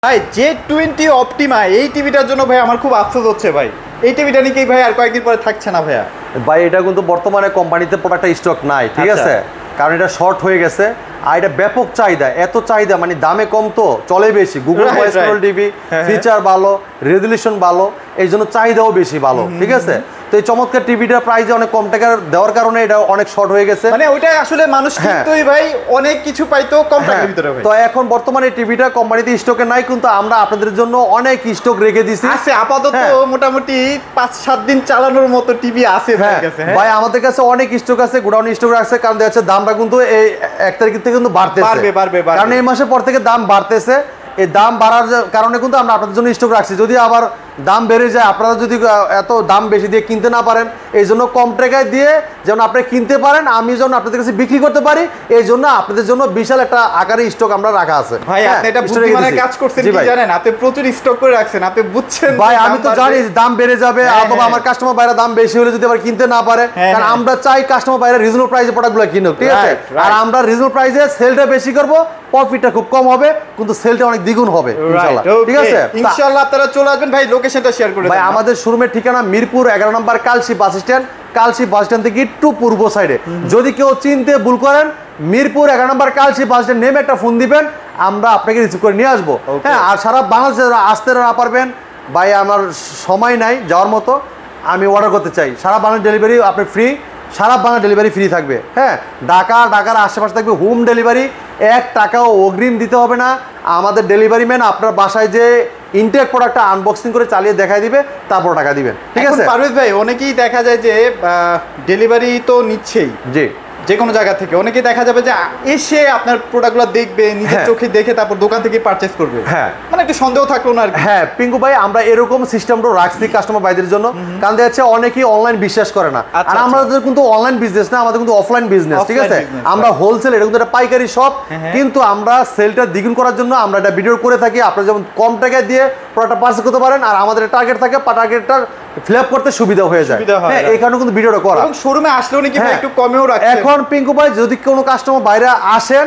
ভাই Z20 Optima এই টিভিটার জন্য ভাই আমার খুব আফসোস হচ্ছে ভাই। এই টিভিটা নাকি ভাই আর কয়েকদিন পরে থাকছে না ভাইয়া। ভাই এটা কিন্তু বর্তমানে কোম্পানিতে প্রোডাক্টটা স্টক নাই, ঠিক আছে, কারণ এটা শর্ট হয়ে গেছে। আর এটা ব্যাপক চাহিদা, এত চাহিদা মানে দামে কম তো চলে বেশি, Google voice control TV, feature ভালো, রেজলিউশন ভালো, এই জন্য চাহিদাও বেশি ভালো, ঠিক আছে। তো এই চমৎকার টিভিটার প্রাইসে অনেক কম টাকা দেওয়ার কারণে এটা অনেক শর্ট হয়ে গেছে। মানে ওইটা আসলে মানুষ কিনতোই ভাই অনেক কিছু পাইতো কম টাকার ভিতরে ভাই। তো এখন বর্তমানে টিভিটা কোম্পানিতে স্টকে নাই, কিন্তু আমরা আপনাদের জন্য অনেক স্টক রেখে দিয়েছি। আছে আপাতত মোটামুটি 5-7 দিন চালানোর মতো টিভি আছে ভাই কাছে। ভাই আমাদের কাছে অনেক স্টক আছে, গোডাউন স্টক আছে, কারণ দেখা যাচ্ছে দামটা কিন্তু এই 1 তারিখ থেকে কিন্তু বাড়তেছে, কারণ এই মাসের পর থেকে দাম বাড়তেছে। এই দাম বাড়ার কারণে কিন্তু আমরা আপনাদের জন্য স্টক রাখছি। যদি আবার দাম বেড়ে যায়, আপনারা যদি এত দাম বেশি দিয়ে কিনতে না পারেন, এই জন্য কম টাকায় দিয়ে যেন আপনি কিনতে পারেন, আমি যেন আপনাদের কাছে বিক্রি করতে পারি, এই জন্য আপনাদের জন্য বিশাল একটা আকারে স্টক আমরা রাখা আছে। ভাই আপনি এটা বুদ্ধিমানের কাজ করছেন কি জানেন, আপনি প্রচুর স্টক করে রাখছেন, আপনি বুঝছেন ভাই। আমি তো জানি দাম বেড়ে যাবে, অথবা আমার কাস্টমার বাইরে দাম বেশি হলে যদি আবার কিনতে না পারে, কারণ আমরা চাই কাস্টমার বাইরে রিজনেবল প্রাইসে প্রোডাক্টগুলো কিনুক, ঠিক আছে। আর আমরা রিজনেবল প্রাইসে সেলটা বেশি করব, প্রফিটটা খুব কম হবে, কিন্তু সেলটা অনেক দ্বিগুণ হবে ইনশাআল্লাহ, ঠিক আছে। ইনশাআল্লাহ আপনারা চলে আসবেন ভাই, লোকেশনটা শেয়ার করে দেন। আমাদের শোরুমের ঠিকানা মিরপুর 11 নম্বর Kalshi bus stand, Kalshi bus stand থেকে একটু পূর্ব সাইডে। যদি কেউ চিনতে ভুল করেন, মিরপুর 11 নম্বর কালশি বাস স্ট্যান্ড নেমে একটা ফোন দিবেন, আমরা আপনাকে রিসিভ করে নিয়ে আসবো। হ্যাঁ, আর সারা বাংলাদেশে আসতে না পারবেন ভাই, আমার সময় নাই যাওয়ার মতো, আমি অর্ডার করতে চাই, সারা বাংলাদেশ ডেলিভারি আপনি ফ্রি, সারা বাংলা ডেলিভারি ফ্রি থাকবে। হ্যাঁ, ঢাকার আশেপাশে থাকবে হোম ডেলিভারি, 1 টাকাও অগ্রিম দিতে হবে না। আমাদের ডেলিভারি ম্যান আপনার বাসায় যে ইনটেক প্রোডাক্টটা আনবক্সিং করে চালিয়ে দেখাই দিবে, তারপর টাকা দিবেন, ঠিক আছে। পারভেজ ভাই, অনেকেই দেখা যায় যে ডেলিভারি তো নিচ্ছেই, জি, যে কোনো জায়গা থেকে। অনেকেই দেখা যাবে যে এসে আপনার প্রোডাক্টগুলো দেখবে, নিজের চোখে দেখে তারপর দোকান থেকে পারচেজ করবে। হ্যাঁ, মানে একটু সন্দেহ থাকলো না আর কি। হ্যাঁ পিঙ্কু ভাই, আমরা এরকম সিস্টেমটা রাখছি কাস্টমার ভাইদের জন্য, কারণ দেখা যাচ্ছে অনেকেই অনলাইন বিশ্বাস করে না। আর আমাদের কিন্তু অনলাইন বিজনেস না, আমাদের কিন্তু অফলাইন বিজনেস, ঠিক আছে। আমরা হোলসেল, এটা কিন্তু একটা পাইকারি শপ, কিন্তু আমরা সেলটা দ্বিগুণ করার জন্য আমরা এটা ভিডিও করে থাকি। আপনারা যেমন কম টাকা দিয়ে প্রোডাক্টটা পারচেজ করতে পারেন, আর আমাদের টার্গেট থাকে, টার্গেটটা ফিল আপ করতে সুবিধা হয়ে যায়। হ্যাঁ, এই কারণে কিন্তু ভিডিওটা করা। এবং শোরুমে আসলেও নাকি ভাই একটু কমেও রাখছেন। এখন পিঙ্কু ভাই, যদি কোনো কাস্টমার বাইরে আসেন,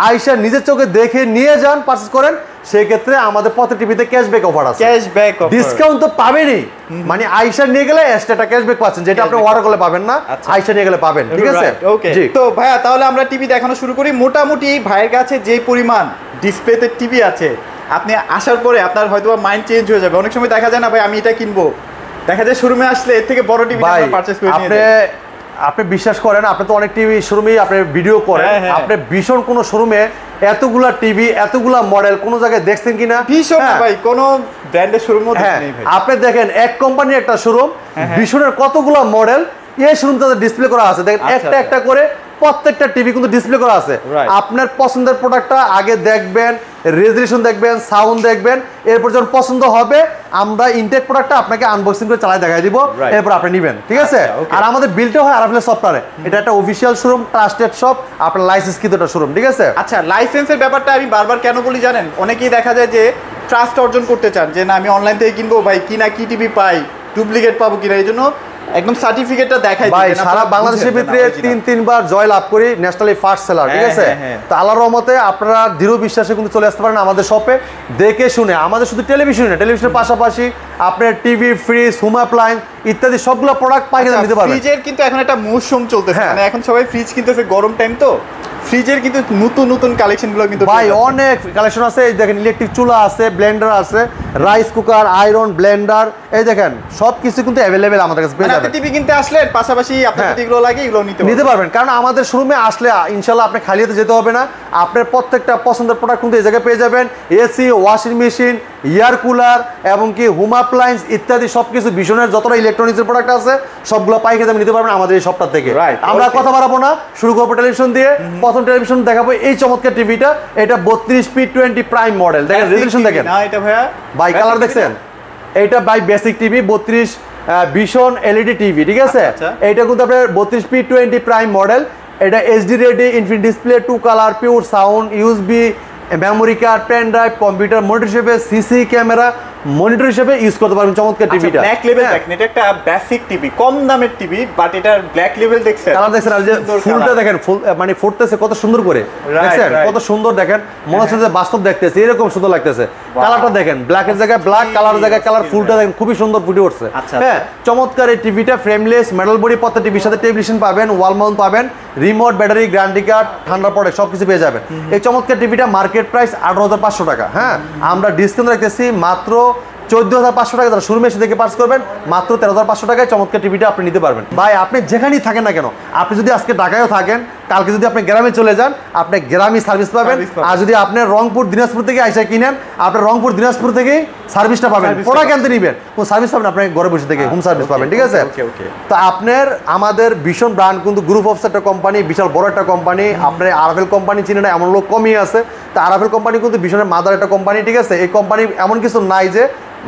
আইসা নিজের চোখে দেখে নিয়ে যান, পারচেজ করেন, সেই ক্ষেত্রে আমাদের প্রত্যেক টিভিতে ক্যাশব্যাক অফার আছে। ক্যাশব্যাক অফার, ডিসকাউন্ট তো পাবেনই, মানে আইসা নিয়ে গেলে এক্সট্রা ক্যাশব্যাক পাচ্ছেন, যেটা আপনি অর্ডার করলে পাবেন না, আইসা নিয়ে গেলে পাবেন, ঠিক আছে। ওকে, তো ভাইয়া তাহলে আমরা টিভি দেখানো শুরু করি। মোটামুটি ভাইয়ের কাছে যে পরিমাণ ডিসপ্লেতে টিভি আছে, আপনি আসার পরে আপনার হয়তো মাইন্ড চেঞ্জ হয়ে যাবে। অনেক সময় দেখা যায় না ভাই, আমি এটা কিনবো, দেখা যায় শোরুমে আসলে এর থেকে বড় টিভি আমরা পারচেজ করে নিয়ে যাই। আপনি বিশ্বাস করেন, আপনি তো অনেক টিভি শোরুমেই আপনি ভিডিও করেন, আপনি ভীষণ কোন শোরুমে এতগুলা টিভি, এতগুলা মডেল কোন জায়গায় দেখছেন কিনা? ভীষণ ভাই, কোন ব্র্যান্ডের শোরুমও নেই ভাই। আপনি দেখেন এক কোম্পানির একটা শোরুম, ভীষণের কতগুলা মডেল এই শোরুমটাতে ডিসপ্লে করা আছে, দেখেন একটা একটা করে প্রত্যেকটা টিভি কিন্তু ডিসপ্লে করা আছে। আপনার পছন্দের প্রোডাক্টটা আগে দেখবেন, রেজলিউশন দেখবেন, সাউন্ড দেখবেন, এরপর যখন পছন্দ হবে আমরা ইনটেক প্রোডাক্টটা আপনাকে আনবক্সিং করে চালাই দেখাই দিব, এরপর আপনি নেবেন, ঠিক আছে। আর আমাদের বিলটা হয় আরএফএল সফটওয়্যারে, এটা একটা অফিশিয়াল শোরুম, ট্রাস্টেড শপ, আপনার লাইসেন্স কিন্তু একটা শোরুম, ঠিক আছে। আচ্ছা, লাইসেন্সের ব্যাপারটা আমি বারবার কেন বলি জানেন, অনেকেই দেখা যায় যে ট্রাস্ট অর্জন করতে চান, যে না আমি অনলাইন থেকে কিনবো ভাই, কিনা কি টিভি পাই, ডুপ্লিকেট পাবো কিনা, এই জন্য একদম সার্টিফিকেটটা দেখাই ভাই। সারা বাংলাদেশের ভিতরে 3-3 বার জয় লাভ করি, ন্যাশনালি ফার্স্ট সেলার, ঠিক আছে। তো আল্লাহর রহমতে আপনারা দৃঢ় বিশ্বাসে কিন্তু চলে আসতে পারেন আমাদের শপে, দেখে শুনে। আমাদের শুধু টেলিভিশন না, টেলিভিশনের পাশাপাশি আপনার টিভি, ফ্রিজ, হোম অ্যাপ্লায়েন্স ইত্যাদি সবগুলো প্রোডাক্ট পাইকারি নিতে পারবেন। ফ্রিজের কিন্তু এখন একটা মৌসুম চলতেছে, মানে এখন সবাই ফ্রিজ কিনতেছে, গরম টাইম তো ফ্রিজের কিন্তু নতুন নতুন কালেকশনগুলো কিন্তু ভাই অনেক কালেকশন আছে। এই দেখেন ইলেকট্রিক চুলা আছে, ব্লেন্ডার আছে, রাইস কুকার, আয়রন, ব্লেন্ডার, এই দেখেন সব কিছু কিন্তু অ্যাভেলেবেল আমাদের কাছে পেয়ে যাবেন। টিভি কিনতে আসলে পাশাপাশি আপনার যদি এগুলো লাগে এগুলো নিতে পারবেন, কারণ আমাদের শোরুমে আসলে ইনশাআল্লাহ আপনি খালি হাতে যেতে হবে না। আপনার প্রত্যেকটা পছন্দের প্রোডাক্ট কিন্তু এই জায়গায় পেয়ে যাবেন। AC, washing machine, air cooler এবং কি হোম অ্যাপ্লায়েন্স ইত্যাদি সবকিছু ভীষণের যতটা ইলেকট্রনিক্সের প্রোডাক্ট আছে সবগুলো পাইকারি দামে নিতে পারবেন আমাদের এই শপটা থেকে। আমরা কথা বাড়াবো না, শুরু করবো টেলিভিশন দিয়ে। প্রথম টেলিভিশন দেখাবো এই চমৎকার টিভিটা, এটা 32p20 প্রাইম মডেল, দেখেন রেজলিউশন দেখেন ভাই, কালার দেখছেন, এইটা ভাই basic TV 32 Vision LED TV, ঠিক আছে। এইটা কিন্তু আপনার 32p20 প্রাইম মডেল, এটা HD ready, infinite display, 2 colour, pure sound, USB, memory card, pen drive, computer, monitor হিসেবে, সিসি ক্যামেরা, মনিটর হিসেবে ইউজ করতে পারবেন চমৎকার টিভিটা। ব্ল্যাক লেভেল দেখেন, এটা একটা বেসিক টিভি, কম দামের টিভি, বাট এটার ব্ল্যাক লেভেল দেখছেন, কালার দেখছেন, আর যে ফুলটা দেখেন, ফুল মানে ফুটতেছে কত সুন্দর করে, দেখছেন কত সুন্দর, দেখেন মনে হচ্ছে যে বাস্তব দেখতেছে, এরকম সুন্দর লাগতেছে। কালারটা দেখেন, ব্ল্যাকের জায়গায় ব্ল্যাক, কালারের জায়গায় কালার, ফুলটা দেখেন খুবই সুন্দর ফুটে উঠছে। হ্যাঁ, চমৎকার এই টিভিটা, ফ্রেমলেস মেটাল বডি, প্রত্যেকটা টিভির সাথে টেলিভিশন পাবেন, ওয়াল মাউন্ট পাবেন, রিমোট, ব্যাটারি, গ্যারান্টি কার্ড, ঠান্ডা প্রোডাক্ট সবকিছু পেয়ে যাবেন। এই চমৎকার টিভিটা মার্কেট প্রাইস 18,500 টাকা। হ্যাঁ, আমরা ডিসকাউন্ট রাখতেছি মাত্র 14,500 টাকা। যারা শোরুমে এসে থেকে পার্স করবেন মাত্র 13,500 টাকায় চমৎকার টিভিটা আপনি নিতে পারবেন। ভাই আপনি যেখানেই থাকেন না কেন, আপনি যদি আজকে ঢাকায়ও থাকেন, কালকে যদি আপনি গ্রামে চলে যান, আপনি গ্রামে সার্ভিস পাবেন। আর যদি আপনি রংপুর দিনাজপুর থেকে আইসা কিনেন, আপনি রংপুর দিনাজপুর থেকেই সার্ভিসটা পাবেন। প্রোডাক্ট কিনতে নিবেন, কোন সার্ভিস পাবেন, আপনি ঘরে বসে থেকে হোম সার্ভিস পাবেন। ঠিক আছে, তো আপনার আমাদের ভীষণ ব্র্যান্ড কিন্তু গ্রুপ অফ একটা কোম্পানি, বিশাল বড় একটা কোম্পানি। আপনার আরএফএল কোম্পানি চিনে না এমন লোক কমই আছে। তো আরএফএল কোম্পানি কিন্তু ভীষণের মাদার একটা কোম্পানি। ঠিক আছে, এই কোম্পানি এমন কিছু নাই যে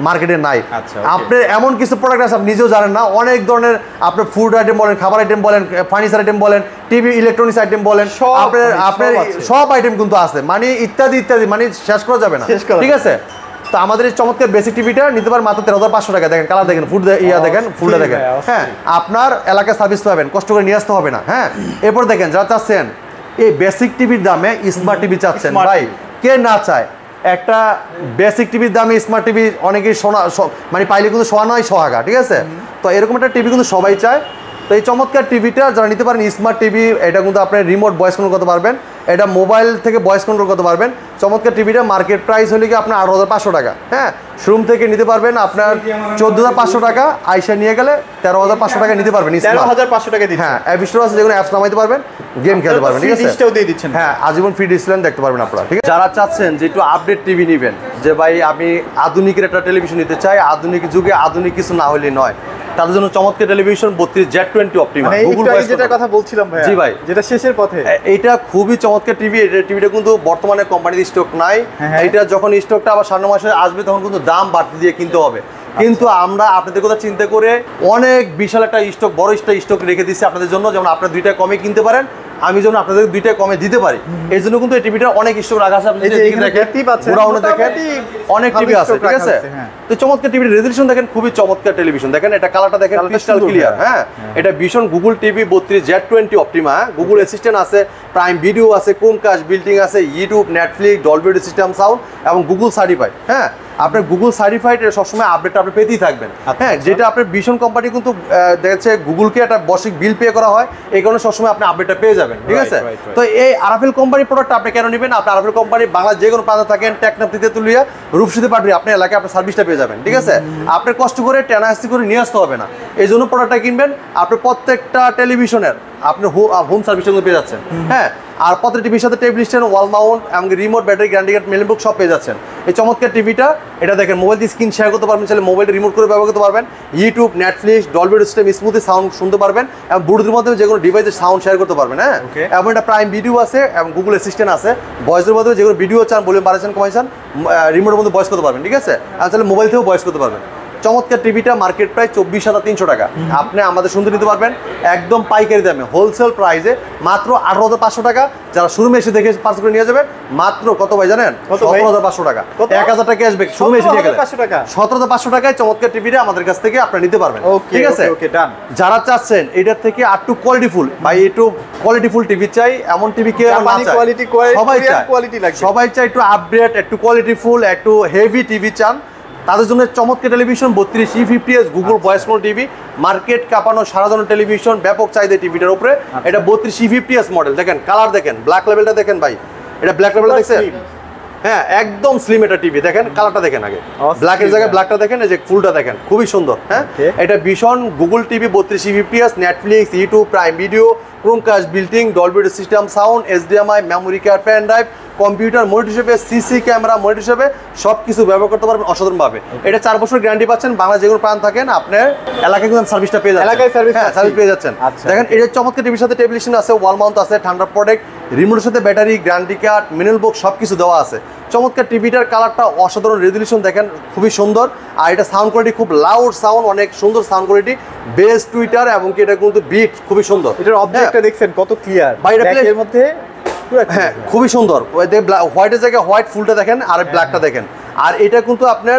মার্কেটে নাই। আপনার এমন কিছু প্রোডাক্ট আছে আপনি নিজেও জানেন না, অনেক ধরনের আপনার ফুড আইটেম বলেন, খাবার আইটেম বলেন, ফার্নিচার আইটেম বলেন, টিভি ইলেকট্রনিক্স আইটেম বলেন, আপনার সব আইটেম কিন্তু আছে, মানে ইত্যাদি ইত্যাদি, মানে শেষ করা যাবে না। ঠিক আছে, তো আমাদের এই চমৎকার বেসিক টিভিটা নিতে পারেন মাত্র 13,500 টাকা। দেখেন কালার দেখেন, ফুড দেখেন, ফুলটা দেখেন। হ্যাঁ, আপনার এলাকায় সার্ভিস পাবেন, কষ্ট করে নিয়ে আসতে হবে না। হ্যাঁ, এরপর দেখেন যারা চাচ্ছেন এই বেসিক টিভির দামে স্মার্ট টিভি চাচ্ছেন, ভাই কে না চায় একটা বেসিক টিভির দামে স্মার্ট টিভি? অনেকেই মানে পাইলে কিন্তু সোয়া নয় সোহাগা। ঠিক আছে, তো এরকম একটা টিভি কিন্তু সবাই চায়। তো এই চমৎকার টিভিটা যারা নিতে পারেন স্মার্ট টিভি, এটা কিন্তু আপনি রিমোট ভয়েস কন্ট্রোল করতে পারবেন, এটা মোবাইল থেকে ভয়েস কন্ট্রোল করতে পারবেন। চমৎকার টিভিটা মার্কেট প্রাইস হলে কি আপনার 18,500 টাকা। হ্যাঁ, শোরুম থেকে নিতে পারবেন আপনার 14,500 টাকা, আইসা নিয়ে গেলে 13,500 টাকা নিতে পারবেন। 13,500 টাকা দিচ্ছেন। হ্যাঁ, অ্যাপ স্টোর আছে, যেগুলো অ্যাপস নামাইতে পারবেন, গেম খেলতে পারবেন। ঠিক আছে, ডিসটাও দিয়ে দিচ্ছেন। হ্যাঁ, আজীবন ফ্রি ডিসপ্লে দেখতে পারবেন আপনারা। ঠিক আছে, যারা চাচ্ছেন যে একটু আপডেট টিভি নেবেন, যে ভাই আমি আধুনিকের একটা টেলিভিশন নিতে চাই, আধুনিক যুগে আধুনিক কিছু না হলে নয়, তাদের জন্য চমৎকার television 32Z20 Optima Google voice যেটা কথা বলছিলাম ভাই। জি ভাই, যেটা শেষের পথে, এটা খুবই চমৎকার টিভি। টিভিটা কিন্তু বর্তমানে কোম্পানির স্টক নাই। এটা যখন স্টকটা আবার সামনের মাসে আসবে তখন কিন্তু দাম বাড়তি দিয়ে কিনতে হবে। কিন্তু আমরা আপনাদের কথা চিন্তা করে অনেক বিশাল একটা স্টক, বড় স্টক রেখে দিচ্ছি আপনাদের জন্য, যেমন আপনারা 2টা কমে কিনতে পারেন, আমি যেন আপনাদের 2টা কমে দিতে পারি। এই জন্য কিন্তু এই টিভিটা অনেক স্টক রাখা আছে। আপনি গোডাউনে দেখেন অনেক টিভি আছে। ঠিক আছে, তো চমৎকার টিভির রেজলিউশন দেখেন, খুবই চমৎকার টেলিভিশন। দেখেন এটা কালারটা দেখেন, ক্রিস্টাল ক্লিয়ার। হ্যাঁ, এটা ভীষণ Google TV 32Z20 Optima. Google assistant আছে, প্রাইম ভিডিও আছে, ক্রোমকাস্ট বিল্ডিং আছে, YouTube, Netflix, Dolby system sound এবং গুগল সার্টিফাইড। হ্যাঁ, আপনার গুগল সার্টিফাইড সবসময় আপডেট আপনি পেতেই থাকবেন। হ্যাঁ, যেটা আপনার ভীষণ কোম্পানি কিন্তু দেখছে গুগলকে একটা বর্ষিক বিল পে করা হয়, এই কারণে সবসময় আপনি আপডেটটা পেয়ে যাবেন। ঠিক আছে, তো এই আরএফএল কোম্পানির প্রোডাক্ট আপনি কেন নেবেন? আপনি আরএফএল কোম্পানি বাংলা যে কোনো প্রান্তে থাকেন, টেকনাফ থেকে তুলিয়া রূপসীতে পাঠিয়ে আপনার এলাকায় আপনার সার্ভিসটা পেয়ে যাবেন। ঠিক আছে, আপনার কষ্ট করে টেনাহাসি করে নিয়ে আসতে হবে না, এই জন্য প্রোডাক্টটা কিনবেন। আপনি প্রত্যেকটা টেলিভিশনের আপনি হোম সার্ভিসটা পেয়ে যাচ্ছেন। হ্যাঁ, আর প্রত্যেকটা টিভির সাথে টেবিল স্ট্যান্ড, ওয়াল মাউন্ট এবং রিমোট, ব্যাটারি, গ্যারান্টি কার্ড, মেল বুক সব পেয়ে যাচ্ছেন। এই চমৎকার টিভিটা, এটা দেখেন মোবাইল দিয়ে স্ক্রিন শেয়ার করতে পারবেন, চাইলে মোবাইলটা রিমোট করে ব্যবহার করতে পারবেন। YouTube, Netflix, Dolby system smoothly sound শুনতে পারবেন এবং ব্লুটুথের মাধ্যমে যে কোনো ডিভাইসে সাউন্ড শেয়ার করতে পারবেন। হ্যাঁ, এবং এটা প্রাইম ভিডিও আছে এবং গুগল অ্যাসিস্ট্যান্ট আছে, ভয়েসের মাধ্যমে যে কোনো ভিডিও চান, বলে বাড়াচ্ছেন কমাইছেন, রিমোটের মধ্যে ভয়েস করতে পারবেন। ঠিক আছে, আর চাইলে মোবাইল থেকেও ভয়েস করতে পারবেন। চমৎকার টিভিটা মার্কেট প্রাইস 24,300 টাকা। আপনি আমাদের শুনতে নিতে পারবেন একদম পাইকারি দামে, হোলসেল প্রাইসে মাত্র 18,500 টাকা। যারা শোরুমে এসে দেখে পার্স করে নিয়ে যাবেন মাত্র কত ভাই জানেন? 17,500 টাকা। 1,000 টাকা ক্যাশব্যাক শোরুমে এসে নিয়ে গেলে 17,500 টাকায় চমৎকার টিভিটা আমাদের কাছ থেকে আপনারা নিতে পারবেন। ঠিক আছে, যারা চাচ্ছেন এটার থেকে একটু কোয়ালিটিফুল, ভাই একটু কোয়ালিটিফুল টিভি চাই, এমন টিভি কে না চায়? সবাই চায়, সবাই চায় একটু আপডেট, একটু কোয়ালিটিফুল, একটু হেভি টিভি চান, তাদের জন্য চমৎকার television 32E50s Google voice control TV, market কাঁপানো সারাজনের টেলিভিশন, ব্যাপক চাহিদা টিভিটার উপরে। এটা 32E50s মডেল। দেখেন কালার দেখেন, ব্ল্যাক লেভেলটা দেখেন ভাই, এটা ব্ল্যাক লেভেলটা দেখছেন? হ্যাঁ, একদম স্লিম একটা টিভি। দেখেন কালারটা দেখেন, আগে ব্ল্যাকের জায়গায় ব্ল্যাকটা দেখেন, এই যে ফুলটা দেখেন, খুবই সুন্দর। হ্যাঁ, এটা ভীষণ Google TV 32E50s, Netflix, YouTube, Prime Video, Chromecast building, Dolby system sound, HDMI, memory card, pen drive, computer monitor হিসেবে, সিসি ক্যামেরা মনিটর হিসেবে সব কিছু ব্যবহার করতে পারবেন অসাধারণভাবে। এটা 4 বছর গ্যারান্টি পাচ্ছেন। বাংলা যে কোনো প্রান্ত থাকেন আপনার এলাকায় কিন্তু সার্ভিসটা পেয়ে যাচ্ছেন, এলাকায় সার্ভিস পেয়ে যাচ্ছেন। দেখেন এটা চমৎকার টিভির সাথে টেবিল স্ট্যান্ড আছে, ওয়াল মাউন্ট আছে, ঠান্ডা প্রোডাক্ট, রিমোটের সাথে battery, guarantee card, mineral box সব কিছু দেওয়া আছে। চমৎকার টিভিটার কালারটা অসাধারণ, রেজলিউশন দেখেন খুবই সুন্দর। আর এটা সাউন্ড কোয়ালিটি খুব লাউড সাউন্ড, অনেক সুন্দর সাউন্ড কোয়ালিটি, বেস টুইটার এবং কি এটা কিন্তু বিট খুবই সুন্দর। এটার অবজেক্টটা দেখছেন কত ক্লিয়ার, এর মধ্যে হ্যাঁ খুবই সুন্দর। হোয়াইটের জায়গায় হোয়াইট ফুলটা দেখেন আর ব্ল্যাকটা দেখেন, আর এটা কিন্তু আপনার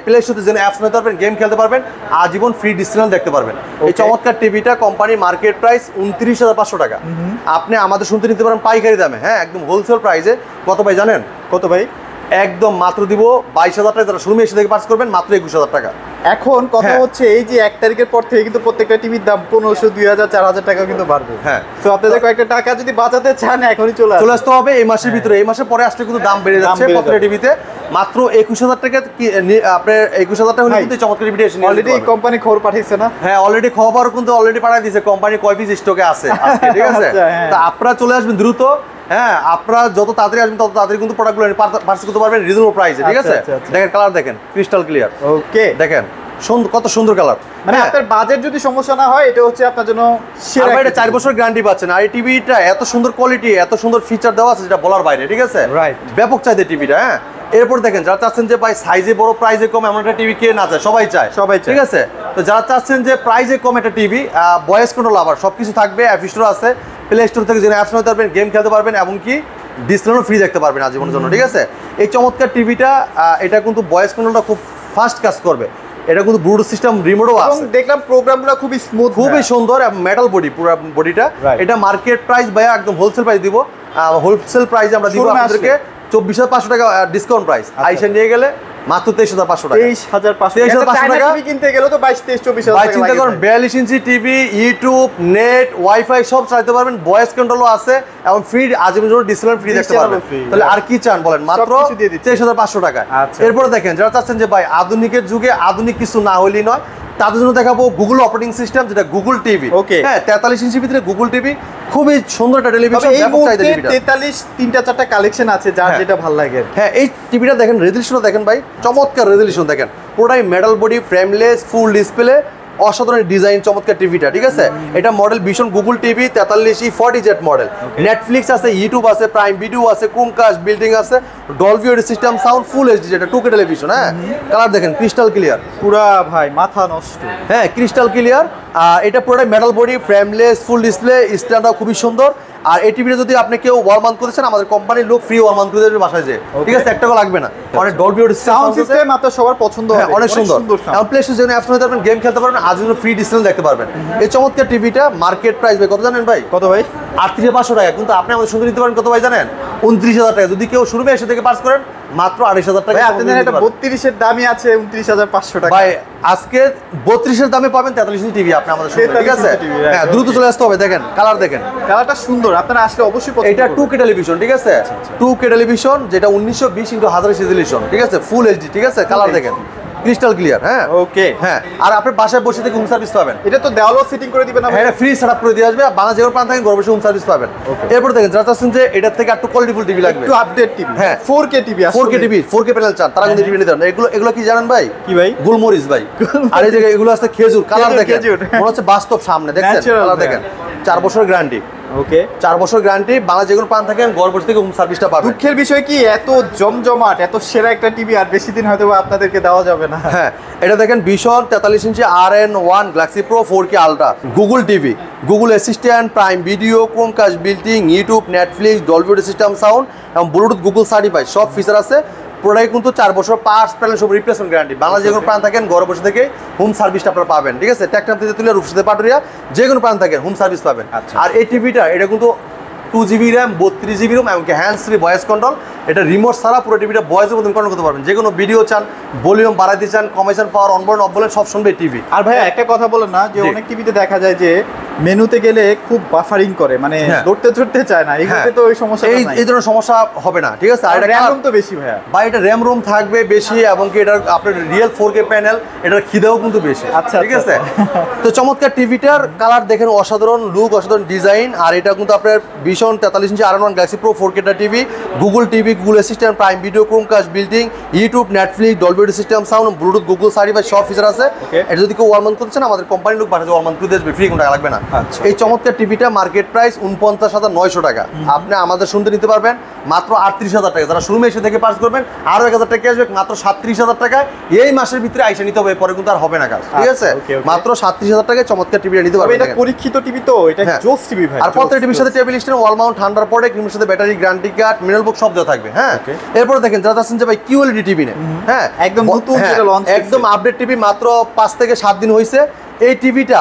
প্লে স্টোরে যেন অ্যাপস নিতে পারবেন, গেম খেলতে পারবেন, আজীবন ফ্রি ডিসপ্লে দেখতে পারবেন। এই চমৎকার টিভিটা কোম্পানির মার্কেট প্রাইস 29,500 টাকা। আপনি আমাদের শুনতে নিতে পারেন পাইকারি দামে, হ্যাঁ একদম হোলসেল প্রাইসে। কত ভাই জানেন? কত ভাই? একদম মাত্র দিব 22,000 টাকা। যারা শোরুমে এসে থেকে পার্স করবেন মাত্র 21,000 টাকা। এখন কথা হচ্ছে এই যে 1 তারিখের পর থেকে কিন্তু প্রত্যেকটা টিভির দাম 1500, 2000, 4000 টাকা কিন্তু বাড়বে। হ্যাঁ, তো আপনাদের কয়েকটা টাকা যদি বাঁচাতে চান এখনই চলে আসতে হবে এই মাসের ভিতরে। এই মাসের পরে আসলে কিন্তু দাম বেড়ে যাচ্ছে প্রত্যেকটা টিভিতে। মাত্র 21,000 টাকা আপনার 21,000 টাকা হলে কিন্তু চমৎকার টিভিটা এসে অলরেডি কোম্পানি খবর পাঠিয়েছে না? হ্যাঁ, অলরেডি খবর কিন্তু অলরেডি পাঠিয়ে দিয়েছে কোম্পানি কয় পিস স্টকে আছে আজকে, ঠিক আছে? তা আপনারা চলে আসবেন দ্রুত। হ্যাঁ, আপনারা যত তাড়াতাড়ি আসবেন তত তাড়াতাড়ি কিন্তু প্রোডাক্টগুলো পারচেজ করতে পারবেন রিজনেবল প্রাইসে, ঠিক আছে? দেখেন কালার দেখেন, ক্রিস্টাল ক্লিয়ার। ওকে, দেখেন কত সুন্দর কালার। মানে আপনার বাজেট যদি সমস্যা না হয় এটা হচ্ছে আপনার জন্য সেরা। এটা 4 বছর গ্যারান্টি পাচ্ছেন। আর এই টিভিটা এত সুন্দর কোয়ালিটি, এত সুন্দর ফিচার দেওয়া আছে যেটা বলার বাইরে, ঠিক আছে? রাইট, ব্যাপক চাহিদা টিভিটা। হ্যাঁ, এরপর দেখেন যারা চাচ্ছেন যে ভাই সাইজে বড় প্রাইজে কম এমন একটা টিভি কে না চায়, সবাই চায়, ঠিক আছে? তো যারা চাচ্ছেন যে প্রাইজে কম একটা টিভি, ভয়েস কন্ট্রোল আবার সবকিছু থাকবে, অ্যাপ স্টোর আছে, প্লে স্টোর থেকে যেন অ্যাপস নিতে পারবেন, গেম খেলতে পারবেন, এমনকি ডিসপ্লেও ফ্রি দেখতে পারবেন আজীবনের জন্য, ঠিক আছে? এই চমৎকার টিভিটা এটা কিন্তু ভয়েস কন্ট্রোলটা খুব ফাস্ট কাজ করবে। এটা কিন্তু ব্লুটুথ সিস্টেম রিমোটও আছে। দেখলাম প্রোগ্রামগুলো খুবই স্মুথ, খুবই সুন্দর এবং মেটাল বডি, পুরো বডিটা। এটা মার্কেট প্রাইস ভাইয়া একদম হোলসেল প্রাইস দিব। হোলসেল প্রাইস আমরা দিব আপনাদেরকে 24,500 টাকা ডিসকাউন্ট প্রাইস। আইসা নিয়ে গেলে মাত্র 23,500 টাকা। 23,500 টাকা কিনতে গেলে তো 22-23,000 টাকা। চিন্তা করেন 42 inch TV, YouTube, net, wifi সব চালাতে পারবেন, ভয়েস কন্ট্রোলও আছে এবং ফ্রি আজীবন জন্য ডিসপ্লে ফ্রি দেখতে পারবেন। তাহলে আর কি চান বলেন? মাত্র 23,500 টাকা। এরপর দেখেন যারা চাচ্ছেন যে ভাই আধুনিকের যুগে আধুনিক কিছু না হলেই নয়, তাদের জন্য দেখাবো গুগল অপারেটিং সিস্টেম, যেটা গুগল টিভি। হ্যাঁ, 43 ইঞ্চির ভিতরে গুগল টিভি, খুবই সুন্দর একটা টেলিভিশন। এই মুহূর্তে 43 3টা-4টা কালেকশন আছে যার যেটা ভালো লাগে। হ্যাঁ, এই টিভিটা দেখেন, রেজলিউশনটা দেখেন ভাই, চমৎকার রেজলিউশন দেখেন, পুরোটাই metal body, frameless, full display, অসাধারণ ডিজাইন, চমৎকার টিভিটা, ঠিক আছে? এটা মডেল ভীষণ Google TV 43E 40Z model. Netflix আছে, ইউটিউব আছে, প্রাইম ভিডিও আছে, ক্রোমকাস্ট বিল্ডিং আছে, Dolby audio system, sound full HD, যেটা 2K টেলিভিশন। হ্যাঁ, কালার দেখেন ক্রিস্টাল ক্লিয়ার, পুরা ভাই মাথা নষ্ট। হ্যাঁ, ক্রিস্টাল ক্লিয়ার। এটা পুরোটাই metal body, frameless, full display, স্ট্যান্ডটাও খুবই সুন্দর। আর এই টিভিটা যদি আপনি কেউ ওয়াল মাউন্ট করতেছেন, আমাদের কোম্পানির লোক ফ্রি ওয়াল মাউন্ট করে দেবে বাসায় যে, ঠিক আছে? 1 টাকা লাগবে না। অনেক ডলবি অডিও সাউন্ড সিস্টেম আপনার সবার পছন্দ হবে, অনেক সুন্দর। এখন প্লে স্টোরে যেন অ্যাপস নিতে পারবেন, গেম খেলতে পারবেন, আজ ফ্রি ডিসপ্লে দেখতে পারবেন। এই চমৎকার টিভিটা মার্কেট প্রাইস ভাই কত জানেন ভাই? কত ভাই? 38,500 টাকা। কিন্তু আপনি আমাদের শুনতে নিতে পারেন কত ভাই জানেন? 29,000 টাকা। যদি কেউ শুরুতে এসে থেকে পাস করেন মাত্র 28,000 টাকা। আপনাদের একটা 32 এর দামই আছে 29,500 টাকা। ভাই আজকে 32 এর দামে পাবেন 43 ইঞ্চি টিভি আপনি আমাদের শুনতে, ঠিক আছে? হ্যাঁ, দ্রুত চলে আসতে হবে। দেখেন কালার দেখেন, কালারটা সুন্দর, আপনারা আসলে অবশ্যই পছন্দ। এটা 2K টেলিভিশন, ঠিক আছে? 2K টেলিভিশন, যেটা 1920x1000 রেজলিউশন, ঠিক আছে? ফুল এইচডি, ঠিক আছে? কালার দেখেন ক্রিস্টাল ক্লিয়ার। হ্যাঁ, ওকে। হ্যাঁ, আর আপনি বাসায় বসে থেকে হোম সার্ভিস পাবেন। এটা তো দেওয়ালও ফিটিং করে দিবেন না? হ্যাঁ, ফ্রি সেটআপ করে দিয়ে আসবে। বাংলাদেশ যেমন প্রান্ত থেকে ঘরে বসে হোম সার্ভিস পাবেন। এরপর দেখেন যারা চাচ্ছেন যে এটার থেকে একটু কোয়ালিটিফুল টিভি লাগবে, একটু আপডেট টিভি, হ্যাঁ 4K TV, 4K TV, 4K panel চান, তারা কিন্তু টিভি নিতে পারেন। এগুলো কি জানেন ভাই? কি ভাই? গুলমরিচ ভাই। আর এই যে এগুলো আছে খেজুর। কালার দেখেন, মনে হচ্ছে বাস্তব সামনে, দেখছেন? কালার দেখেন, 4 বছর গ্যারান্টি। ওকে, 4 বছর গ্যারান্টি। বাংলাদেশ যেগুলো পান থাকেন ঘর বসে থেকে হোম সার্ভিসটা পাবেন। দুঃখের বিষয় কি এত জমজমাট, এত সেরা একটা টিভি আর বেশি দিন হয়তো আপনাদেরকে দেওয়া যাবে না। হ্যাঁ, এটা দেখেন ভীষণ 43 ইঞ্চি RN1 Galaxy pro 4K ultra Google TV, Google assistant, prime Video, Chromecast building, YouTube, Netflix, Dolby audio system, sound এবং ব্লুটুথ গুগল সার্টিফাইড সব ফিচার আছে। পুরোটাই কিন্তু 4 বছর পার্টস প্যানেল সব রিপ্লেসমেন্ট গ্যারান্টি। বাংলাদেশ যে কোনো প্রাণ থাকেন ঘরে বসে থেকে হোম সার্ভিসটা আপনারা পাবেন, ঠিক আছে? ট্যাক্টার থেকে তুলে রূপসাতে পাটুরিয়া যে কোনো প্রাণ থাকেন হোম সার্ভিস পাবেন। আর এই টিভিটা এটা কিন্তু 2GB র্যাম, 32GB রোম, এমনকি হ্যান্ডস ফ্রি ভয়েস কন্ট্রোল। এটা রিমোট ছাড়া পুরো টিভিটা ভয়েসের মধ্যে কন্ট্রোল করতে পারবেন। যে কোনো ভিডিও চান, ভলিউম বাড়াইতে চান, কমাইছেন, পাওয়ার অন বলেন, অফ বলেন, সব শুনবে টিভি। আর ভাই একটা কথা বলেন না, যে অনেক টিভিতে দেখা যায় যে মেনুতে গেলে খুব বাফারিং করে, মানে ধরতে চায় না। এগুলোতে তো ওই সমস্যা নাই, এই ধরনের সমস্যা হবে না, ঠিক আছে? আর এটা র্যাম রুম তো বেশি ভাইয়া, বা এটা র্যাম রুম থাকবে বেশি এবং কি এটা আপনার রিয়েল 4K প্যানেল, এটার খিদেও কিন্তু বেশি। আচ্ছা, ঠিক আছে? তো চমৎকার টিভিটার কালার দেখেন, অসাধারণ লুক, অসাধারণ ডিজাইন। আর এটা কিন্তু আপনার ভীষণ 43 ইঞ্চি RN1 Galaxy pro 4K TV, Google TV, Google assistant, prime Video, Chromecast building, YouTube, Netflix, Dolby audio system, sound, Bluetooth Google certified সব ফিচার আছে। এটা যদি কেউ ওয়াল মাউন্ট করতে চান আমাদের কোম্পানির লোক পাঠাতে ওয়াল মাউন্ট করে দেবে, ফ্রি কোনো টাকা লাগবে না। এই চমৎকার টিভিটা মার্কেট প্রাইস 49,900 টাকা। আপনি আমাদের শুনতে নিতে পারবেন মাত্র 38,000 টাকা। যারা শোরুমে এসে থেকে পার্স করবেন আরো 1,000 টাকা আসবে, মাত্র 37,000 টাকায় এই মাসের ভিতরে আইসা নিতে হবে, পরে কিন্তু আর হবে না কাজ, ঠিক আছে? মাত্র 37,000 টাকায় চমৎকার টিভিটা নিতে পারবেন। এটা পরীক্ষিত টিভি, তো এটা জোস টিভি ভাই। আর প্রত্যেকটা টিভির সাথে টেবিল স্ট্যান্ড, ওয়াল ওয়াল মাউন্ট ঠান্ডার পরে ক্রিমের সাথে ব্যাটারি গ্যারান্টি কার্ড মিনারেল বুক সব দেওয়া থাকবে। হ্যাঁ, এরপরে দেখেন যারা চাচ্ছেন যে ভাই কিউএলইডি টিভি নেই, হ্যাঁ একদম নতুন যেটা লঞ্চ একদম আপডেট টিভি, মাত্র 5 থেকে 7 দিন হয়েছে। এই টিভিটা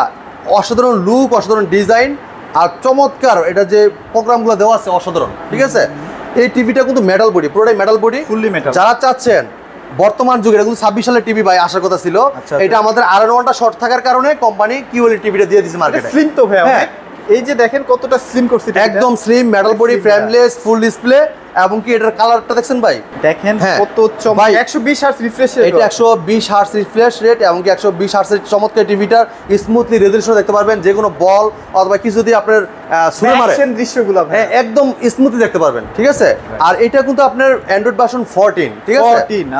অসাধারণ লুক, অসাধারণ ডিজাইন আর চমৎকার, এটা যে প্রোগ্রামগুলো দেওয়া আছে অসাধারণ, ঠিক আছে। এই টিভিটা কিন্তু মেটাল বডি, পুরোটাই মেটাল বডি, ফুললি মেটাল। যারা চাচ্ছেন বর্তমান যুগে, এটা কিন্তু 26 সালের টিভি ভাই আসার কথা ছিল, এটা আমাদের আরএন1টা শর্ট থাকার কারণে কোম্পানি কিউএলইডি টিভিটা দিয়ে দিয়েছে মার্কেটে। স্লিম তো ভাই, এই যে দেখেন কতটা স্লিম করছে, একদম slim, metal body, frameless, full display, এবং কি এটার কালারটা দেখছেন ভাই, দেখেন কত চমৎকার। 120 হার্টজ রিফ্রেশ রেট, এটা 120 হার্টজ রিফ্রেশ রেট, এবং কি 120 হার্টজের চমৎকার টিভিটার স্মুথলি রেজোলিউশন দেখতে পারবেন, যে কোনো বল অথবা কিছু যদি আপনার ছুঁড়ে মারে অ্যাকশন দৃশ্যগুলো একদম স্মুথলি দেখতে পারবেন, ঠিক আছে। আর এটা কিন্তু আপনার অ্যান্ড্রয়েড ভার্সন 14, ঠিক আছে,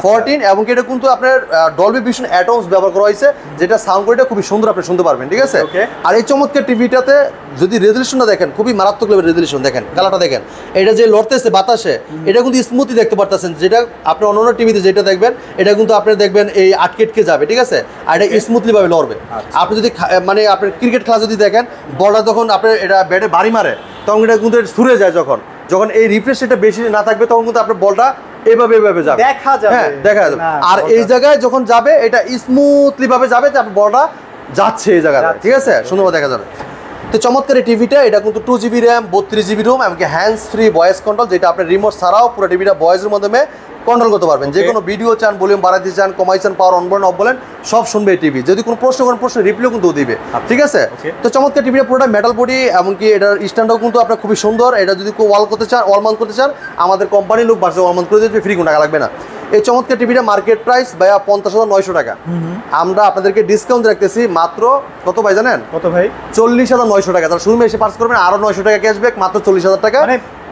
14, এবং কি এটা কিন্তু আপনার ডলবি ভিশন অ্যাটমস ব্যবহার করা হয়েছে, যেটা সাউন্ড কোয়ালিটি খুবই সুন্দর আপনি শুনতে পারবেন, ঠিক আছে। আর এই চমৎকার টিভিটাতে যদি রেজোলিউশনটা দেখেন, খুবই মারাত্মক লেভেলের রেজোলিউশন, দেখেন কালারটা দেখেন, এটা যে লড়তেছে বাতাসে, এটা কিন্তু স্মুথলি দেখতে পারতেছেন, যেটা আপনি অন্য টিভিতে যেটা দেখবেন এটা কিন্তু আপনি দেখবেন এই আটকে যাবে, ঠিক আছে, আর এটা স্মুথলি ভাবে লড়বে। আপনি যদি মানে আপনার ক্রিকেট খেলা যদি দেখেন, বলটা যখন আপনার এটা ব্যাটে বাড়ি মারে তখন এটা কিন্তু ছুড়ে যায়, যখন এই রিফ্রেশ রেটটা বেশি না থাকবে তখন কিন্তু আপনার বলটা এভাবে যাবে, দেখা যাবে, হ্যাঁ দেখা যাবে। আর এই জায়গায় যখন যাবে এটা স্মুথলি ভাবে যাবে, যে আপনার বলটা যাচ্ছে এই জায়গায়, ঠিক আছে, সুন্দরভাবে দেখা যাবে। তো চমৎকার এই টিভিটা, এটা কিন্তু 2GB র্যাম, 32GB রোম, এমনকি হ্যান্ডস ফ্রি ভয়েস কন্ট্রোল, যেটা আপনি রিমোট ছাড়াও পুরো টিভিটা ভয়েসের মাধ্যমে কন্ট্রোল করতে পারবেন। যে কোনো ভিডিও চান, ভলিউম বাড়াতে চান, কমাই চান, পাওয়ার অন বলেন অফ বলেন, সব শুনবে এই টিভি। যদি কোনো প্রশ্ন করেন, প্রশ্নের রিপ্লাইও কিন্তু দিবে, ঠিক আছে। তো চমৎকার টিভিটা পুরোটা মেটাল বডি, এমনকি এটার স্ট্যান্ডও কিন্তু আপনার খুবই সুন্দর। এটা যদি কেউ ওয়াল করতে চান, ওয়াল মাউন্ট করতে চান, আমাদের কোম্পানির লোক বাসে ওয়াল মাউন্ট করে দিতে, ফ্রি কোনো টাকা লাগবে না। এই চমৎকার টিভিটা মার্কেট প্রাইস ভাইয়া 50,900 টাকা, আমরা আপনাদেরকে ডিসকাউন্ট রাখতেছি মাত্র কত ভাই জানেন? কত ভাই? 40,900 টাকা। তারা শুরু এসে পার্স করবেন, আরো 900 টাকা ক্যাশব্যাক, মাত্র 40,000 টাকা।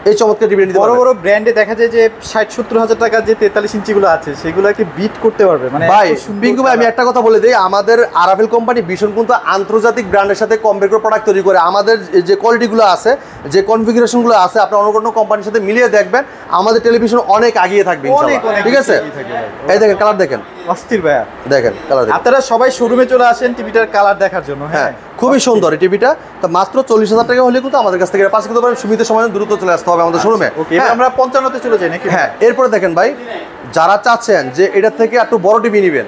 এই চমৎকার টিভি নিতে বড় বড় ব্র্যান্ডে দেখা যায় যে 60-70 হাজার টাকার যে 43 ইঞ্চিগুলো আছে সেগুলোকে বিট করতে পারবে। মানে ভাই পিঙ্কু ভাই, আমি একটা কথা বলে দিই, আমাদের আরাভেল কোম্পানি ভীষণ কিন্তু আন্তর্জাতিক ব্র্যান্ডের সাথে কম্পেয়ার করে প্রোডাক্ট তৈরি করে। আমাদের যে কোয়ালিটিগুলো আছে, যে কনফিগারেশনগুলো আছে, আপনি অন্য কোনো কোম্পানির সাথে মিলিয়ে দেখবেন, আমাদের টেলিভিশন অনেক আগিয়ে থাকবে ইনশাআল্লাহ, ঠিক আছে। এই দেখেন কালার দেখেন, অস্থির ভাইয়া, দেখেন কালার দেখেন। আপনারা সবাই শোরুমে চলে আসেন টিভিটার কালার দেখার জন্য। হ্যাঁ, খুবই সুন্দর এই টিভিটা। তো মাত্র 40,000 টাকা হলে কিন্তু আমাদের কাছ থেকে পাস করতে পারেন। সীমিত সময়ে দ্রুত চলে আসতে হবে আমাদের শোরুমে। আমরা 55-তে চলে যাই নাকি? হ্যাঁ, এরপরে দেখেন ভাই, যারা চাচ্ছেন যে এটা থেকে একটু বড় টিভি নেবেন,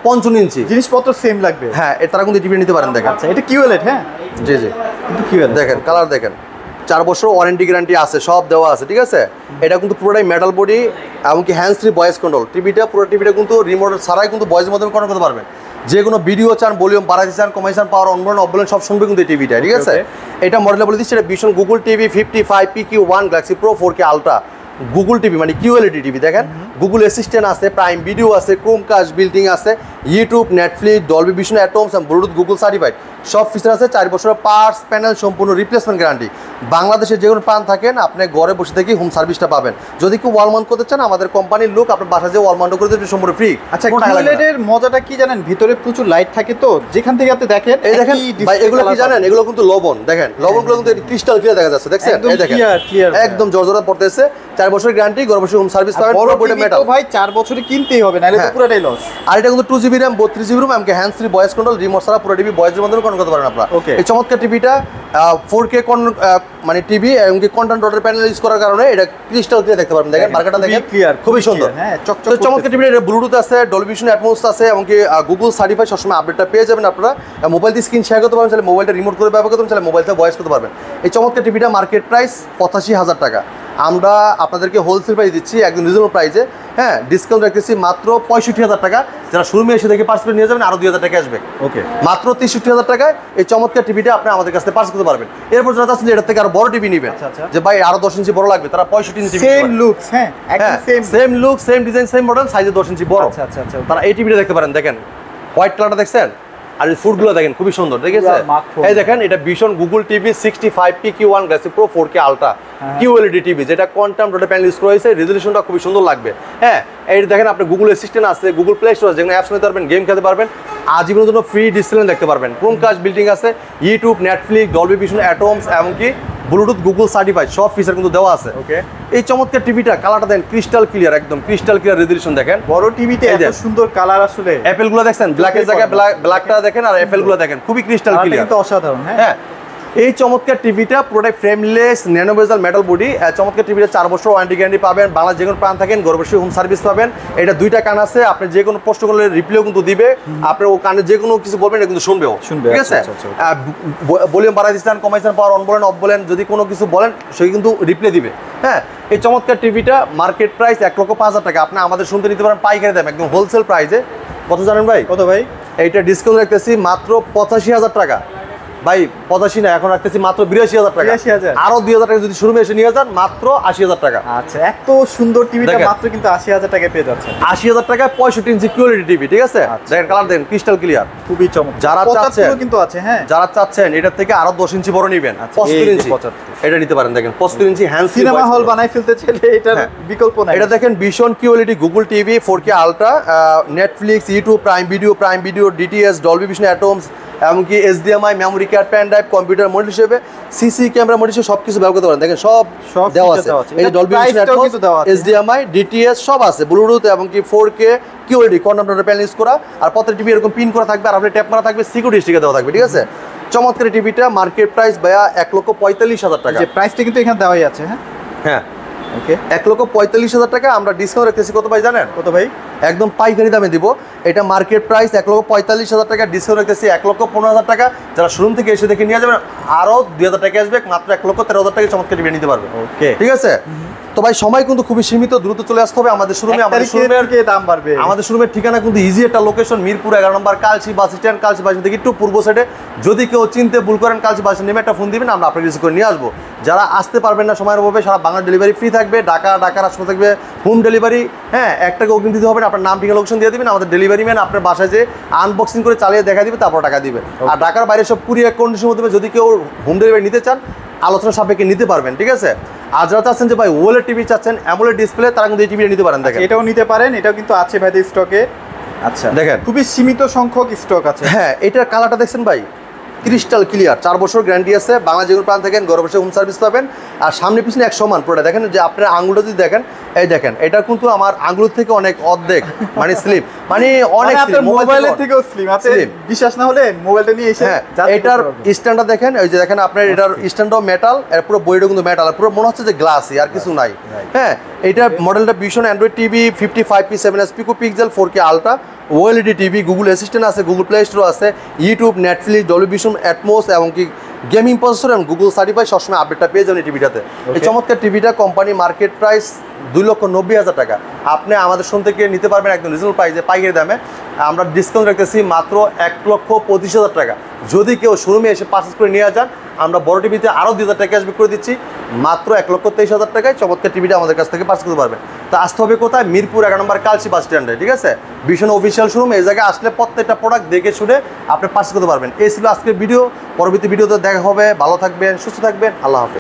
55 ইঞ্চি, জিনিসপত্র সেম লাগবে, হ্যাঁ তারা কিন্তু টিভি নিতে পারেন। দেখেন এটা কিউএলইডি, হ্যাঁ জি জি, কিন্তু কিউএলইডি দেখেন কালার দেখেন, 4 বছর ওয়ারেন্টি গ্যারান্টি আছে, সব দেওয়া আছে, ঠিক আছে। এটা কিন্তু পুরোটাই মেটাল বডি, এমনকি হ্যান্ডস ফ্রি ভয়েস কন্ট্রোল। পুরো টিভিটা কিন্তু রিমোট ছাড়াই কিন্তু ভয়েসের মাধ্যমে কন্ট্রোল করতে পারবেন। যে কোনো ভিডিও চান, ভলিউম বাড়াতে চান, কমাই চান, পাওয়ার অন বলেন অফ বলেন, সব শুনবে কিন্তু এই টিভিটা, ঠিক আছে। এটা মডেল বলে দিচ্ছি, এটা ভীষণ Google TV 55 PQ1 Galaxy pro 4K ultra Google TV, মানে কিউএলইডি টিভি। দেখেন গুগল অ্যাসিস্ট্যান্ট আছে, প্রাইম ভিডিও আছে, ক্রোমকাস্ট বিল্ডিং আছে, YouTube, Netflix, Dolby Vision atoms এবং ব্লুটুথ গুগল সার্টিফাইড, সব ফিচার আছে। 4 বছরের পার্টস প্যানেল সম্পূর্ণ রিপ্লেসমেন্ট গ্যারান্টি। বাংলাদেশের যে কোনো প্রান্ত থাকেন, আপনি ঘরে বসে থেকে হোম সার্ভিসটা পাবেন। যদি কেউ ওয়াল মাউন্ট করতে চান, আমাদের কোম্পানির লোক আপনার বাসায় যে ওয়াল মাউন্ট করে দেবে সম্পূর্ণ ফ্রি। আচ্ছা, কিউএলইডির মজাটা কি জানেন? ভিতরে প্রচুর লাইট থাকে, তো যেখান থেকে আপনি দেখেন, এই দেখেন ভাই, এগুলো কি জানেন? এগুলো কিন্তু লবণ, দেখেন লবণগুলো কিন্তু ক্রিস্টাল ক্লিয়ার দেখা যাচ্ছে, দেখছেন? এই দেখেন একদম জর্জরা পড়তেছে। 4 বছরের গ্যারান্টি, ঘরে বসে হোম সার্ভিস পাবেন। বড় মেটাল ভাই 4 বছরে কিনতেই হবে, নাহলে তো পুরোটাই লস। আর এটা কিন্তু 2GB র্যাম, 32GB রোম, এমনকি hands free voice control, remote ছাড়া পুরো টিভি ভয়েসের মাধ্যমে কন্ট্রোল করতে পারেন আপনারা। এই চমৎকার টিভিটা 4K মানে টিভি, এমনকি কন্টেন্ট ডটের প্যানেল ইউজ করার কারণে এটা ক্রিস্টাল ক্লিয়ার দেখতে পারবেন। দেখেন মার্কেটটা দেখেন, খুবই সুন্দর। হ্যাঁ, চকচক চমৎকার টিভি। এটা ব্লুটুথ আছে, ডলবি ভিশন অ্যাটমস আছে, এমনকি গুগল সার্টিফাইড, সবসময় আপডেটটা পেয়ে যাবেন আপনারা। মোবাইল দিয়ে স্ক্রিন শেয়ার করতে পারবেন, চাইলে মোবাইলটা রিমোট করে ব্যবহার করতে পারবেন, চাইলে মোবাইল থেকে ভয়েস করতে পারবেন। এই চমৎকার টিভিটা মার্কেট প্রাইস 85,000 টাকা, আমরা আপনাদেরকে হোলসেল প্রাইস দিচ্ছি একদম রিজনেবল প্রাইসে। হ্যাঁ, ডিসকাউন্ট রাখতেছি মাত্র 65,000 টাকা। যারা শোরুমে এসে দেখে পার্স করে নিয়ে যাবেন, আরো 2,000 টাকা আসবে। ওকে, মাত্র 63,000 টাকায় এই চমৎকার টিভিটা আপনি আমাদের কাছে পার্স করতে পারবেন। এরপর যারা চাচ্ছেন এটার থেকে আরো বড় টিভি নেবেন, যে ভাই আরো 10 ইঞ্চি বড় লাগবে, তারা 65 ইঞ্চি সেম লুক, হ্যাঁ একদম same look, same design, same model, সাইজে 10 ইঞ্চি বড়। আচ্ছা আচ্ছা আচ্ছা, তারা এই টিভিটা দেখতে পারেন। দেখেন হোয়াইট কালারটা দেখছেন, আর এই ফুডগুলো দেখেন খুবই সুন্দর, দেখেছেন? এই দেখেন, এটা ভীষণ Google TV 65 PQ1 Galaxy pro 4K ultra QLED TV, যেটা কোয়ান্টাম ডটের প্যানেল ইউজ করা হয়েছে। রেজোলিউশনটা খুবই সুন্দর লাগবে। হ্যাঁ, এই দেখেন আপনি গুগল অ্যাসিস্ট্যান্ট আছে, গুগল প্লে স্টোর আছে, যেখানে অ্যাপস নিতে পারবেন, গেম খেলতে পারবেন, আজীবনের জন্য ফ্রি ডিসপ্লে দেখতে পারবেন। ক্রোমকাস্ট বিল্ডিং আছে, YouTube, Netflix, Dolby Vision Atmos, এমনকি ব্লুটুথ গুগল সার্টিফাইড, সব ফিচার কিন্তু দেওয়া আছে। ওকে, এই চমৎকার টিভিটা কালারটা দেন ক্রিস্টাল ক্লিয়ার, একদম ক্রিস্টাল ক্লিয়ার রেজোলিউশন। দেখেন বড় টিভিতে এত সুন্দর কালার, আসলে অ্যাপেল গুলো দেখছেন, ব্ল্যাকের জায়গায় ব্ল্যাকটা দেখেন, আর অ্যাপেল গুলো দেখেন খুবই ক্রিস্টাল ক্লিয়ার, কিন্তু অসাধারণ। হ্যাঁ, এই চমৎকার টিভিটা পুরোটাই ফ্রেমলেস ন্যানো বেজাল মেটাল বডি। চমৎকার টিভিটা 4 বছর ওয়ারেন্টি গ্যারান্টি পাবেন, বাংলা যে কোনো প্রাণ থাকেন গর্বসী হোম সার্ভিস পাবেন। এটা 2টা কান আছে, আপনি যে কোনো প্রশ্ন করলে রিপ্লাইও কিন্তু দিবে, আপনি ও কানে যে কোনো কিছু বলবেন এটা কিন্তু শুনবেও, ঠিক আছে। ভলিউম বাড়াই দিচ্ছেন, কমাইছেন, পাওয়ার অন বলেন, অফ বলেন, যদি কোনো কিছু বলেন সে কিন্তু রিপ্লাই দিবে। হ্যাঁ, এই চমৎকার টিভিটা মার্কেট প্রাইস 1,05,000 টাকা, আপনি আমাদের শুনতে নিতে পারেন পাইকারি দাম একদম হোলসেল প্রাইসে। কত জানেন ভাই? কত ভাই? এইটা ডিসকাউন্ট রাখতেছি মাত্র 85,000 টাকা ভাই। 85 না, এখন রাখতেছি মাত্র 82,000 টাকা। 82,000 আরো 2,000 টাকা যদি শোরুমে এসে নিয়ে যান মাত্র 80,000 টাকা। আচ্ছা, এত সুন্দর টিভিটা মাত্র কিন্তু 80,000 টাকায় পেয়ে যাচ্ছে। 80,000 টাকায় 65 ইঞ্চি কিউএলইডি টিভি, ঠিক আছে। দেখেন কালার দেখেন, ক্রিস্টাল ক্লিয়ার, খুবই চমৎকার। যারা চাচ্ছেন কিন্তু আছে, হ্যাঁ, যারা চাচ্ছেন এটার থেকে আরো 10 ইঞ্চি বড় নেবেন, 75 ইঞ্চি এটা নিতে পারেন। দেখেন 75 ইঞ্চি হ্যান্ড সিনেমা হল বানাই ফেলতে চাইলে এটার বিকল্প নাই। এটা দেখেন Vision QLED Google TV 4K ultra, Netflix, YouTube, Prime Video, DTS, Dolby Vision Atmos, এমনকি HDMI, memory card, pen drive, computer monitor হিসেবে, সিসি ক্যামেরা মনিটর হিসেবে সবকিছু ব্যবহার করতে পারেন। দেখেন সব দেওয়া আছে, এই যে Dolby Vision atoms, HDMI, DTS সব আছে, ব্লুটুথ এমনকি 4K QLED conductor panel use করা, আর প্রত্যেক টিভি এরকম পিন করা থাকবে, আর আপনি ট্যাপ মারা থাকবে, সিকিউরিটি স্টিকার দেওয়া থাকবে, ঠিক আছে। চমৎকার টিভিটা মার্কেট প্রাইস ভাইয়া 1,45,000 টাকা। যে প্রাইসটা কিন্তু এখানে দেওয়াই আছে। হ্যাঁ হ্যাঁ, ওকে, 1,45,000 টাকা। আমরা ডিসকাউন্ট রাখতেছি কত ভাই জানেন? কত ভাই? একদম পাইকারি দামে দিব। এটা মার্কেট প্রাইস 1,45,000 টাকা, ডিসকাউন্ট রাখতেছি 1,15,000 টাকা। যারা শোরুম থেকে এসে দেখে নিয়ে যাবেন আরো 2,000 টাকা আসবে, মাত্র 1,13,000 টাকা চমৎকার টিভি নিতে পারবে। ওকে, ঠিক আছে। তো ভাই সময় কিন্তু খুবই সীমিত, দ্রুত চলে আসতে হবে আমাদের শোরুমে। আমাদের শোরুমের ঠিকানা কিন্তু ইজি একটা লোকেশন, মিরপুর 11 নম্বর কালচি বাস স্ট্যান্ড। কালচি বাস থেকে একটু পূর্ব সাইডে। যদি কেউ চিনতে ভুল করেন কালচি বাস নেমে একটা ফোন দিবেন, আমরা আপনাকে রিসিভ করে নিয়ে আসবো। যারা আসতে পারবেন না সময়ের অভাবে, সারা বাংলা ডেলিভারি ফ্রি থাকবে, ঢাকার আশপাশে থাকবে হোম ডেলিভারি। হ্যাঁ, 1 টাকা অগ্রিম দিতে হবে না, আপনার নাম ঠিকানা লোকেশন দিয়ে দিবেন, আমাদের ডেলিভারি ম্যান আপনার বাসায় যে আনবক্সিং করে চালিয়ে দেখা দিবে, তারপর টাকা দিবে। আর ঢাকার বাইরে সব কুরিয়ার কন্ডিশন হতে হবে, যদি কেউ হোম ডেলিভারি নিতে চান আলোচনা সাপেক্ষে নিতে পারবেন, ঠিক আছে। আর যারা চাচ্ছেন যে ভাই ওলেড টিভি চাচ্ছেন, অ্যামোলেড ডিসপ্লে, তারা কিন্তু এই টিভিটা নিতে পারেন। দেখেন এটাও নিতে পারেন, এটাও কিন্তু আছে ভাইদের স্টকে। আচ্ছা, দেখেন খুবই সীমিত সংখ্যক স্টক আছে। হ্যাঁ, এটার কালারটা দেখছেন ভাই, ক্রিস্টাল ক্লিয়ার, 4 বছর গ্যারান্টি আছে, বাংলা যে কোনো প্রাণ থাকেন গর্বসে হোম সার্ভিস পাবেন। আর সামনে পিছনে 1 সমান পুরোটা। দেখেন যে আপনার আঙুলটা যদি দেখেন, এই দেখেন এটা কিন্তু আমার আঙুল থেকে অনেক অর্ধেক মানে স্লিপ, মানে অনেক আপনার মোবাইলের থেকেও স্লিম। আপনি বিশ্বাস না হলে মোবাইলটা নিয়ে এসে এটার স্ট্যান্ডটা দেখেন, ওই যে দেখেন আপনার এটার স্ট্যান্ডটাও মেটাল, এর পুরো বডিটা কিন্তু মেটাল, পুরো মনে হচ্ছে যে গ্লাসই, আর কিছু নাই। হ্যাঁ, এটার মডেলটা vision Android TV 55p7s পিকো-পিক্সেল 4K ultra, OLED TV, Google assistant আছে, গুগল প্লে স্টোর আছে, YouTube, Netflix, Dolby Vision atoms এবং কি গেমিং প্রসেসর এবং গুগল সার্টিফাই সবসময় আপডেটটা পেয়ে যাবেন এই টিভিটাতে। এই চমৎকার টিভিটা কোম্পানি মার্কেট প্রাইস 2,90,000 টাকা। আপনি আমাদের শোরুম থেকে নিতে পারবেন একদম রিজনেবল প্রাইসে, পাইকারি দামে। আমরা ডিসকাউন্ট রাখতেছি মাত্র 1,25,000 টাকা। যদি কেউ শোরুমে এসে পারচেজ করে নিয়ে যান, আমরা বড় টিভিতে আরও 2,000 টাকা ক্যাশব্যাক করে দিচ্ছি। মাত্র 1,23,000 টাকায় চমৎকার টিভিটা আমাদের কাছ থেকে পারচেজ করতে পারবেন। তো আসতে হবে কোথায়? মিরপুর 11 নম্বর কালচি বাস স্ট্যান্ডে, ঠিক আছে। ভিশন অফিসিয়াল শোরুম, এই জায়গায় আসলে প্রত্যেকটা প্রোডাক্ট দেখে শুনে আপনি পারচেজ করতে পারবেন। এই ছিল আজকের ভিডিও। পরবর্তী ভিডিওতে দেখা হবে। ভালো থাকবেন, সুস্থ থাকবেন, আল্লাহ হাফেজ।